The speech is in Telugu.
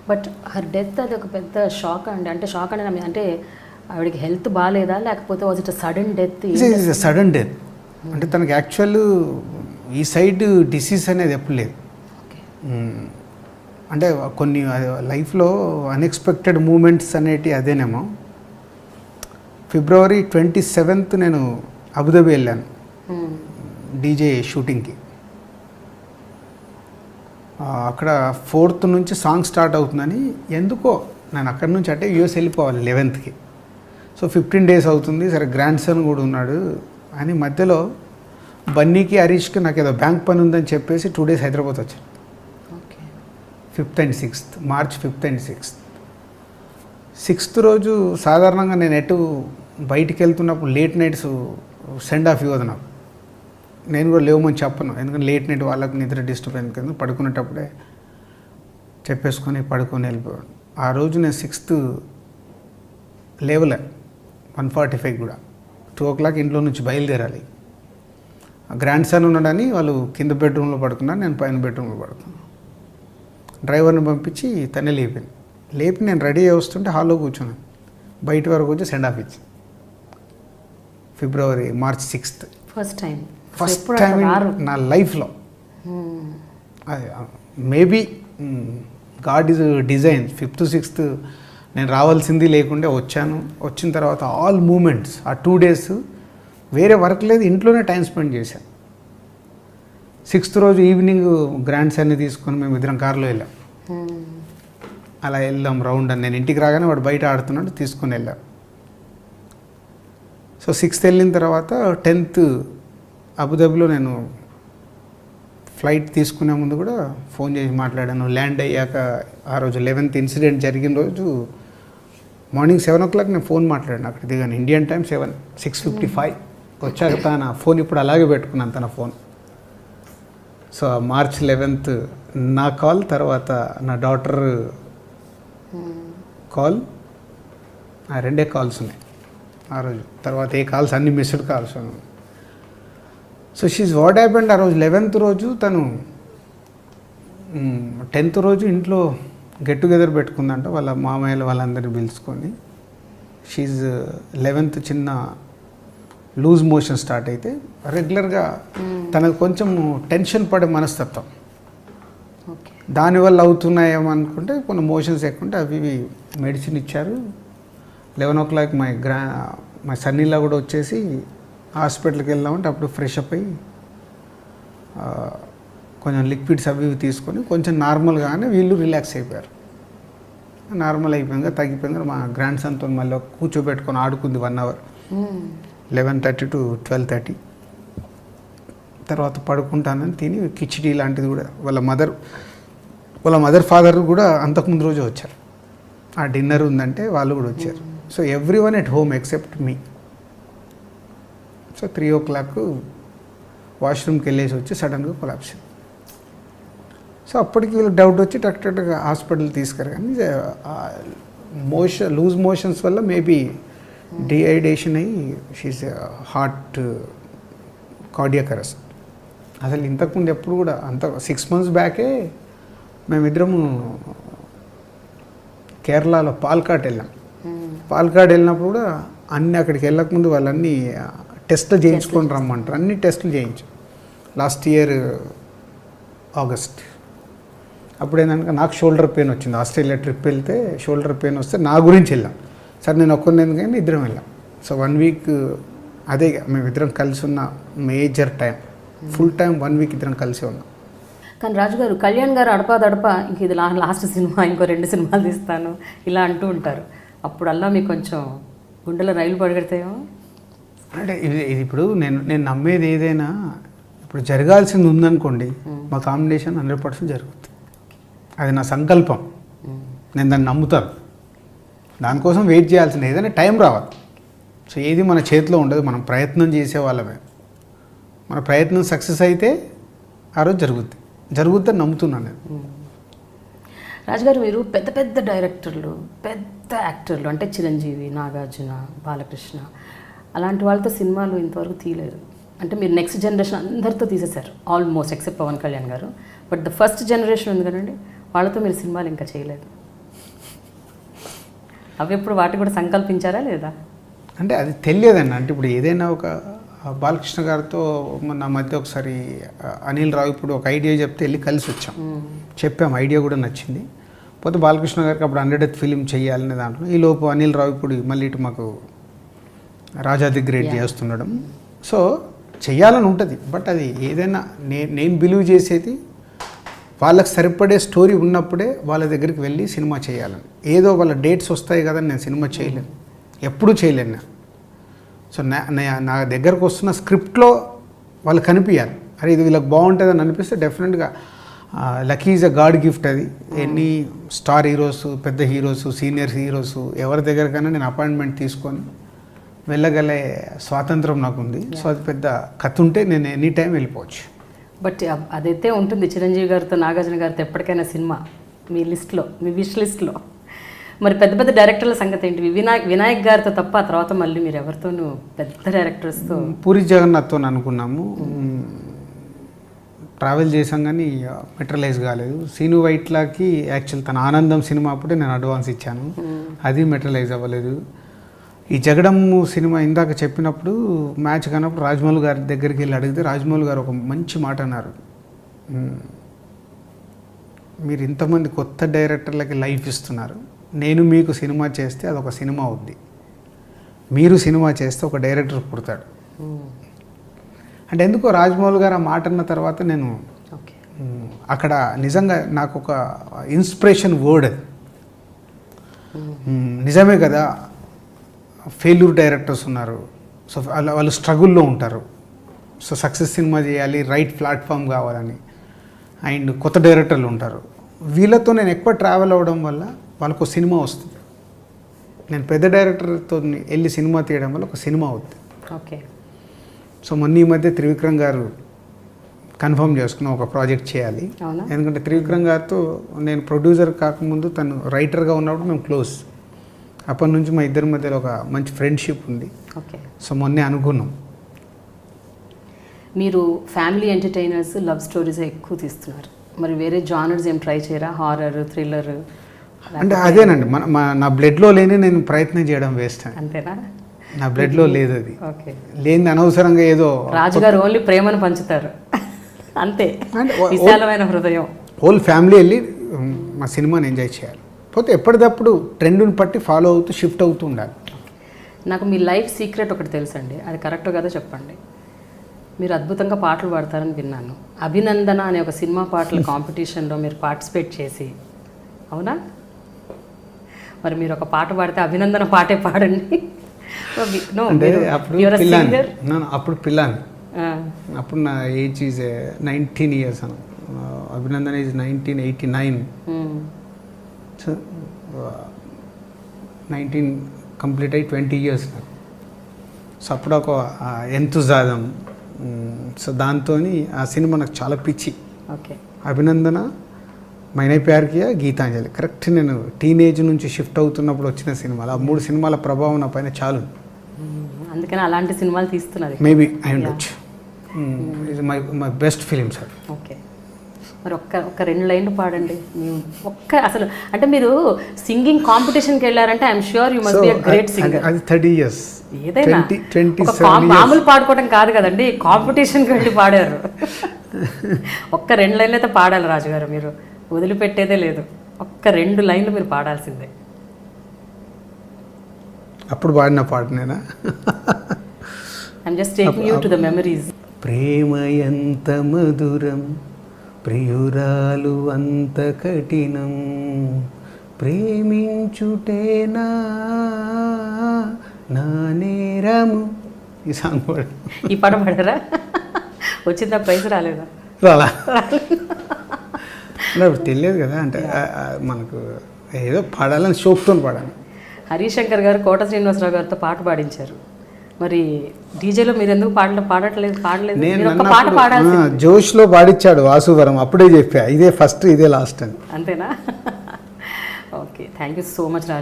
బట్ హర్ డెత్ అది ఒక పెద్ద షాక్ అండి. అంటే షాక్ అంటే ఆవిడకి హెల్త్ బాగాలేదా, లేకపోతే was it sudden death? Sudden death. అంటే తనకి యాక్చువల్ ఈ సైడ్ డిసీజ్ అనేది ఎప్పుడు లేదు. అంటే కొన్ని లైఫ్లో అన్ఎక్స్పెక్టెడ్ మూమెంట్స్ అనేటి అదేనేమో. February 27th నేను అబుదాబి వెళ్ళాను డీజే షూటింగ్కి. అక్కడ 4th నుంచి సాంగ్ స్టార్ట్ అవుతుందని ఎందుకో నేను అక్కడి నుంచి అంటే యూఎస్ వెళ్ళిపోవాలి 11th. సో 15 days అవుతుంది, సరే గ్రాండ్ సన్ కూడా ఉన్నాడు అని మధ్యలో బన్నీకి హరీష్కి నాకు ఏదో బ్యాంక్ పని ఉందని చెప్పేసి 2 days హైదరాబాద్ వచ్చాను. 5th and 6th, March 5th and 6th. 6th రోజు సాధారణంగా నేను ఎటు బయటికి వెళ్తున్నప్పుడు లేట్ నైట్స్ సెండ్ ఆఫ్ ఇవ్వదు నాకు. నేను కూడా లేవమని చెప్పను, ఎందుకంటే లేట్ నైట్ వాళ్ళకి నిద్ర డిస్టర్బ్ అయింది కదా, పడుకునేటప్పుడే చెప్పేసుకొని పడుకొని వెళ్ళిపోయాను. ఆ రోజు నేను 6th లేవలే, 1:45 కూడా. 2 o'clock ఇంట్లో నుంచి బయలుదేరాలి. గ్రాండ్ సన్ ఉన్నాడని వాళ్ళు కింద బెడ్రూమ్లో పడుకున్నారు, నేను పైన బెడ్రూమ్లో పడుకున్నాను. డ్రైవర్ని పంపించి తనే లేపి నేను రెడీ అయ్యి వస్తుంటే హాల్లో కూర్చున్నాను. బయట వరకు వచ్చి సెండ్ ఆఫ్ ఇచ్చి March 6th. ఫస్ట్ టైం నా లైఫ్లో. Maybe God is design. 5th, 6th నేను రావాల్సింది లేకుంటే వచ్చాను. వచ్చిన తర్వాత ఆల్ మూమెంట్స్ ఆ 2 days వేరే వర్క్ లేదు, ఇంట్లోనే టైం స్పెండ్ చేశాను. 6th రోజు ఈవినింగ్ గ్రాండ్ సన్ని తీసుకొని మేము ఇద్దరం కార్లో వెళ్ళాం. అలా వెళ్దాం రౌండ్ అని. నేను ఇంటికి రాగానే వాడు బయట ఆడుతున్నాడు, తీసుకొని వెళ్ళాం. సో 6th వెళ్ళిన తర్వాత 10th అబుదాబిలో నేను ఫ్లైట్ తీసుకునే ముందు కూడా ఫోన్ చేసి మాట్లాడాను. ల్యాండ్ అయ్యాక ఆ రోజు 11th ఇన్సిడెంట్ జరిగిన రోజు మార్నింగ్ 7 o'clock నేను ఫోన్ మాట్లాడాను. అక్కడ దిగాను ఇండియన్ టైం 6:55 వచ్చాక తన ఫోన్ ఇప్పుడు అలాగే పెట్టుకున్నాను, తన ఫోన్. సో March 11th నా కాల్, తర్వాత నా డాటర్ కాల్, ఆ 2 కాల్స్ ఉన్నాయి ఆ రోజు. తర్వాత ఏ కాల్స్, అన్ని missed calls. So she's what happened. ఆ రోజు 11th రోజు తను 10th రోజు ఇంట్లో గెట్ టుగెదర్ పెట్టుకుందంట వాళ్ళ మామయ్యలు వాళ్ళందరినీ పిలుచుకొని. షీజ్ 11th చిన్న లూజ్ మోషన్ స్టార్ట్ అయితే రెగ్యులర్గా తనకు కొంచెం టెన్షన్ పడే మనస్తత్వం, దానివల్ల అవుతున్నాయేమో అనుకుంటే కొన్ని మోషన్స్ ఎక్కుంటే అవి మెడిసిన్ ఇచ్చారు. 11 o'clock మా సన్నీలా కూడా వచ్చేసి హాస్పిటల్కి వెళ్దామంటే అప్పుడు ఫ్రెష్ అప్ అయ్యి కొంచెం లిక్విడ్స్ అవి తీసుకొని కొంచెం నార్మల్గానే వీళ్ళు రిలాక్స్ అయిపోయారు. నార్మల్ అయిపోయాక తగ్గిపోయింది. మా గ్రాండ్ సన్తో మళ్ళీ కూర్చోబెట్టుకొని ఆడుకుంది 1 hour, 11:30 to 12:30. తర్వాత పడుకుంటానని తిని కిచిడి లాంటిది కూడా వాళ్ళ మదర్ ఫాదర్ కూడా అంతకుముందు రోజు వచ్చారు. ఆ డిన్నర్ ఉందంటే వాళ్ళు కూడా వచ్చారు. So everyone at home except me. So 3 o'clock వాష్రూమ్కి వెళ్ళేసి వచ్చి సడన్గా కొలాప్స్. సో అప్పటికి వీళ్ళు డౌట్ వచ్చి టక్గా హాస్పిటల్ తీసుకురా. కానీ లూజ్ మోషన్స్ వల్ల మేబీ డిహైడ్రేషన్ అయ్యి షీస్ హార్ట్ కార్డియాక్ అరెస్ట్. అసలు ఇంతకుముందు ఎప్పుడు కూడా 6 months బ్యాకే మేమిద్దరము కేరళలో పాల్కాడ్ వెళ్ళాం. పాల్కాడ్ వెళ్ళినప్పుడు కూడా అక్కడికి వెళ్ళకముందు వాళ్ళన్నీ టెస్టులు చేయించుకొని రమ్మంటారు. అన్ని టెస్టులు చేయించాం లాస్ట్ ఇయర్ ఆగస్ట్. అప్పుడు ఏంటంటే నాకు షోల్డర్ పెయిన్ వచ్చింది. ఆస్ట్రేలియా ట్రిప్ వెళ్తే షోల్డర్ పెయిన్ వస్తే నా గురించి వెళ్ళాం. సరే నేను ఒక్కరిని ఎందుకని ఇద్దరం వెళ్ళాం. సో 1 week అదే మేమిద్దరం కలిసి ఉన్న major time, full time 1 week ఇద్దరం కలిసి ఉన్నాం. కానీ రాజుగారు, కళ్యాణ్ గారు అడపాదడపా ఇంక ఇది లాస్ట్ సినిమా, ఇంకో 2 సినిమాలు తీస్తాను ఇలా అంటూ ఉంటారు. అప్పుడు అలా మీకు కొంచెం గుండెలో రైలు పడగడతాయో? అంటే ఇది ఇప్పుడు నేను నమ్మేది ఏదైనా ఇప్పుడు జరగాల్సింది ఉందనుకోండి, మా కాంబినేషన్ 100% జరుగుతుంది. అది నా సంకల్పం, నేను దాన్ని నమ్ముతాను. దానికోసం వెయిట్ చేయాల్సింది, ఏదైనా టైం రావాలి. సో ఏది మన చేతిలో ఉండదు, మనం ప్రయత్నం చేసే వాళ్ళమే. మన ప్రయత్నం సక్సెస్ అయితే ఆ రోజు జరుగుద్దని నమ్ముతున్నాను నేను. రాజుగారు, మీరు పెద్ద పెద్ద డైరెక్టర్లు, పెద్ద యాక్టర్లు అంటే చిరంజీవి, నాగార్జున, బాలకృష్ణ అలాంటి వాళ్ళతో సినిమాలు ఇంతవరకు తీయలేరు. అంటే మీరు నెక్స్ట్ జనరేషన్ అందరితో తీసేశారు ఆల్మోస్ట్, ఎక్సెప్ట్ పవన్ కళ్యాణ్ గారు. బట్ ద ఫస్ట్ జనరేషన్ ఉంది కదండి, వాళ్ళతో మీరు సినిమాలు ఇంకా చేయలేదు. అవి ఎప్పుడు వాటి కూడా సంకల్పించారా లేదా? అంటే అది తెలియదండి. అంటే ఇప్పుడు ఏదైనా ఒక బాలకృష్ణ గారితో నా మధ్య ఒకసారి అనిల్ రావు ఇప్పుడు ఒక ఐడియా చెప్తే వెళ్ళి కలిసి వచ్చాం, చెప్పాం, ఐడియా కూడా నచ్చింది. పోతే బాలకృష్ణ గారికి అప్పుడు 100th ఫిలిం చేయాలనే దాంట్లో ఈ లోపు అనిల్ రావు ఇప్పుడు మళ్ళీ ఇటు మాకు రాజా ది గ్రేట్ చేస్తుండడం. సో చెయ్యాలని ఉంటుంది, బట్ అది ఏదైనా నేను బిలీవ్ చేసేది వాళ్ళకి సరిపడే స్టోరీ ఉన్నప్పుడే వాళ్ళ దగ్గరికి వెళ్ళి సినిమా చేయాలని. ఏదో వాళ్ళ డేట్స్ వస్తాయి కదా నేను సినిమా చేయలేను, ఎప్పుడూ చేయలేను నేను. సో నా దగ్గరకు వస్తున్న స్క్రిప్ట్లో వాళ్ళు కనిపించాలి, అరే ఇది వీళ్ళకి బాగుంటుందని అనిపిస్తే డెఫినెట్గా lucky is a God gift. అది ఎన్ని స్టార్ హీరోస్, పెద్ద హీరోస్, సీనియర్ హీరోస్ ఎవరి దగ్గరకైనా నేను అపాయింట్మెంట్ తీసుకొని వెళ్ళగలే స్వాతంత్రం నాకు ఉంది. సో అది పెద్ద కథ ఉంటే నేను ఎనీ టైం వెళ్ళిపోవచ్చు. బట్ అదైతే ఉంటుంది చిరంజీవి గారితో, నాగార్జున గారితో ఎప్పటికైనా సినిమా మీ లిస్ట్లో, మీ విష్ లిస్ట్లో. మరి పెద్ద పెద్ద డైరెక్టర్ల సంగతి ఏంటి? వినాయక్ గారితో తప్ప ఆ తర్వాత మళ్ళీ మీరు ఎవరితోనూ పెద్ద డైరెక్టర్స్తో? పూరి జగన్నాథ్తో అనుకున్నాము, ట్రావెల్ చేసాం కానీ మెటీరియలైజ్ కాలేదు. సీను వైట్లాకి యాక్చువల్ తన ఆనందం సినిమా అప్పుడే నేను అడ్వాన్స్ ఇచ్చాను, అది మెటీరియలైజ్ అవ్వలేదు. ఈ జగడమ్ము సినిమా ఇందాక చెప్పినప్పుడు మ్యాచ్ కానప్పుడు రాజమౌళి గారి దగ్గరికి వెళ్ళి అడిగితే రాజమౌళి గారు ఒక మంచి మాట అన్నారు, మీరు ఇంతమంది కొత్త డైరెక్టర్లకి లైఫ్ ఇస్తున్నారు, నేను మీకు సినిమా చేస్తే అదొక సినిమా అవుద్ది, మీరు సినిమా చేస్తే ఒక డైరెక్టర్ పుడతాడు. అంటే ఎందుకో రాజమౌళి గారు ఆ మాట అన్న తర్వాత నేను అక్కడ నిజంగా నాకు ఒక ఇన్స్పిరేషన్ వర్డ్ అది. నిజమే కదా, ఫెయిల్యూర్ డైరెక్టర్స్ ఉన్నారు, సో వాళ్ళు స్ట్రగుల్లో ఉంటారు, సో సక్సెస్ సినిమా చేయాలి, రైట్ ప్లాట్ఫామ్ కావాలని, అండ్ కొత్త డైరెక్టర్లు ఉంటారు. వీళ్ళతో నేను ఎక్కువ ట్రావెల్ అవ్వడం వల్ల వాళ్ళకు ఒక సినిమా వస్తుంది. నేను పెద్ద డైరెక్టర్తో వెళ్ళి సినిమా తీయడం వల్ల ఒక సినిమా అవుతుంది. ఓకే. సో మొన్న ఈ మధ్య త్రివిక్రమ్ గారు కన్ఫర్మ్ చేసుకున్న ఒక ప్రాజెక్ట్ చేయాలి. ఎందుకంటే త్రివిక్రమ్ గారితో నేను ప్రొడ్యూసర్ కాకముందు తను రైటర్గా ఉన్నప్పుడు మేము క్లోజ్, అప్పటి నుంచి మా ఇద్దరి మధ్యలో ఒక మంచి ఫ్రెండ్షిప్ ఉంది. ఓకే. సో మొన్నే అనుకున్నాం. మీరు ఫ్యామిలీ ఎంటర్టైనర్స్, లవ్ స్టోరీస్ ఎక్కువ తీస్తున్నారు, మరి వేరే జానర్స్ ఏం ట్రై చేయరా? Horror, thriller? అంటే అదేనండి నా బ్లడ్లో లేని నేను ప్రయత్నం చేయడం వేస్ట్. అంతేనా? నా బ్లడ్లో లేదు అది. ఓకే. లేని అనవసరంగా ఏదో. రాజుగారు ఓన్లీ ప్రేమను పంచుతారు అంతే, విశాలమైన హృదయం. హోల్ ఫ్యామిలీ వెళ్ళి మా సినిమాని ఎంజాయ్ చేయాలి, పోతే ఎప్పటికప్పుడు ట్రెండ్ని బట్టి ఫాలో అవుతూ షిఫ్ట్ అవుతూ ఉండాలి. నాకు మీ లైఫ్ సీక్రెట్ ఒకటి తెలుసండి, అది కరెక్ట్ కదా చెప్పండి. మీరు అద్భుతంగా పాటలు పాడతారని విన్నాను. అభినందన అనే ఒక సినిమా పాటల కాంపిటీషన్లో మీరు పార్టిసిపేట్ చేసి, అవునా? మరి మీరు ఒక పాట పాడితే అభినందన పాటే పాడండి. అంటే అప్పుడు పిల్లాను, అప్పుడు నా age is 19 years Anu, Abhinandana is 1989. So 19 complete అయ్యి 20 years నాకు. సో అప్పుడు ఒక ఎంతుజాదం, సో దాంతో ఆ సినిమా నాకు చాలా పిచ్చి. ఓకే. అభినందన, మైనే ప్యార్ కియా, గీతాంజలి కరెక్ట్ నేను టీనేజ్ నుంచి షిఫ్ట్ అవుతున్నప్పుడు వచ్చిన సినిమాలు. ఆ 3 సినిమాల ప్రభావం నా పైన చాలు, అందుకని అలాంటి సినిమాలు తీస్తున్నది. మేబీ ఐ ఉండొచ్చు. ఇది my best film sir. Okay. మరి ఒక్క 2 లైన్లు పాడండి. అసలు అంటే మీరు సింగింగ్ కాంపిటీషన్కి వెళ్ళారంటే I'm sure you must be a great singer. అది 30 years. ఏదైనా మామూలు పాడుకోవడం కాదు కదండి, కాంపిటీషన్కి వెళ్ళి పాడారు. ఒక్క 2 లైన్లు అయితే పాడాలి రాజుగారు, మీరు వదిలిపెట్టేదే లేదు. ఒక్క 2 లైన్లు మీరు పాడాల్సిందే. అప్పుడు పాడిన పాటనేనా? I'm just taking you to the memories. ప్రేమ ఎంత మధురం, ప్రియురాలు అంత కఠినం, ప్రేమించుటేనా నా నేరము. ఈ సాంగ్ పాడు. ఈ పాట పాడారా? వచ్చిందా? ప్రైజ్ రాలేదా? రాలా. తెలియదు కదా, అంటే మనకు ఏదో పాడాలని షోక్తో పాడాలి. హరిశంకర్ గారు కోట శ్రీనివాసరావు గారితో పాట పాడించారు. మరి డీజేలో మీరు ఎందుకు పాడలేదు? జోష్లో పాడించాడు వాసువరం, అప్పుడే చెప్పా ఇదే ఫస్ట్ ఇదే లాస్ట్ అని. అంతేనా? Okay. Thank you so much Raju.